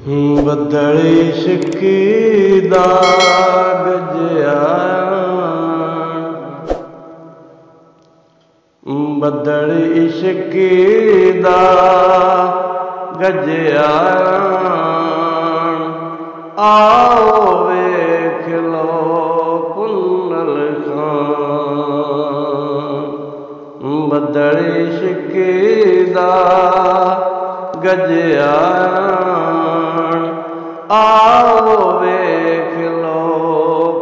ਬੱਦਲ ਇਸ਼ਕ ਦਾ ਗਜਿਆ, ਬੱਦਲ ਇਸ਼ਕ ਦਾ ਗਜਿਆ। आओ वेख लो कुन्नल खान, बदल इश्क दा गजया। आओ वेख लो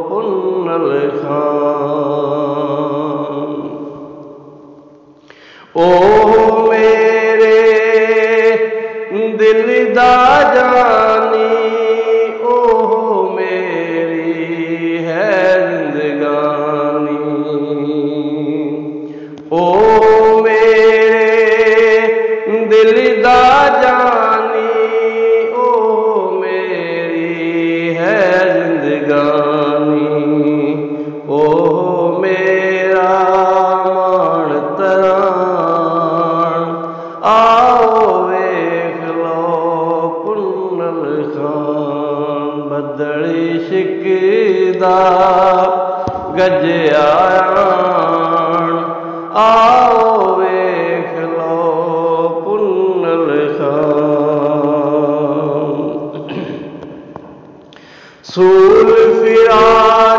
कुन्नल खान। ओ मेरे दिल दा जानी, ओ मेरे दिल दा जानी, ओ मेरी है जिंदगानी। ओ मेरा मान तरान, आओ वेख लो कुन्नल खान। बदल इश्क दा गजया, आओ वेख लो कुन्नल खान। सूल फिरा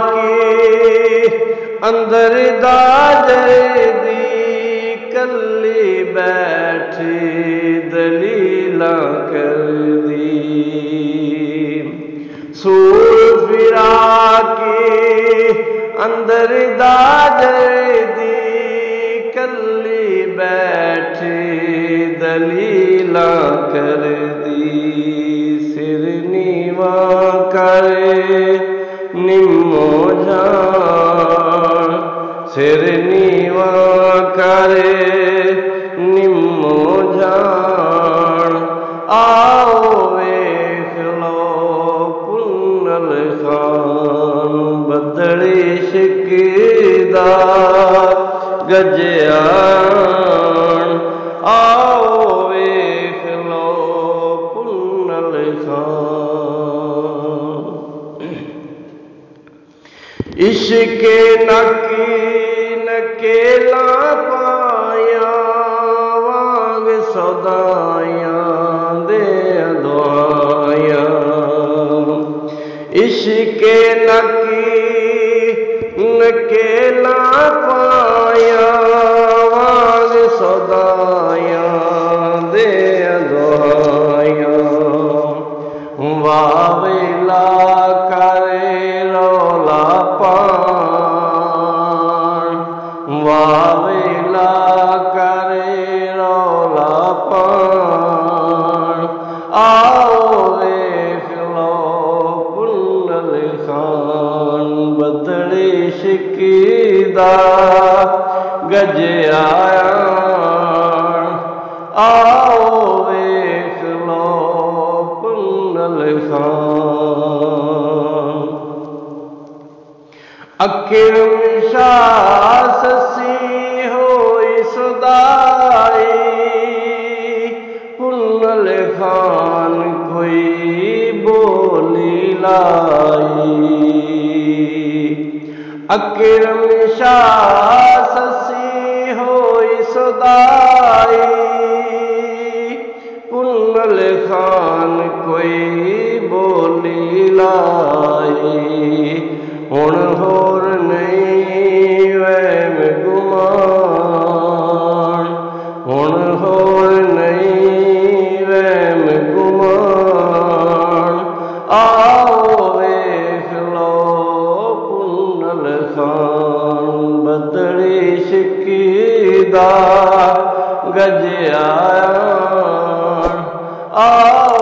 के अंदर दाजर दी, कली बैठी दलीला कर दी। सूल फिरा के अंदर दाजर दी, कली बैठी दलीला कर दी। सिर नीवा करे निम्मो जान, सिर नीवा करे निम्मो जान। आओ वेख लो कुन्नल खान। बदल इश्क दा गजया, आओ वेख लो कुन्नल खान। इश्क नकी नकेला पाया, वांग सौदाइयां दे दुआया। इश्क नकी नकेला पाया, वांग सौदाइयां दे दुआया। वावेला करे रौला पान, वावेला करे रौला पान। आओ वेख लो कुन्नल खान। बदल इश्क दा गजया, आओ वेख लो कुन्नल खान। अकिरम शाह ससी होई सदाई, कुन्नल खान कोई बोली लाई। अकिरम शाह ससी होई सदाई, कुन्नल खान कोई बोली लाई। हुण होर नहीं वहम गुमान, हुण होर नहीं वहम गुमान। आओ वेख लो कुन्नल खान। बदल इश्क दा गजया, आओ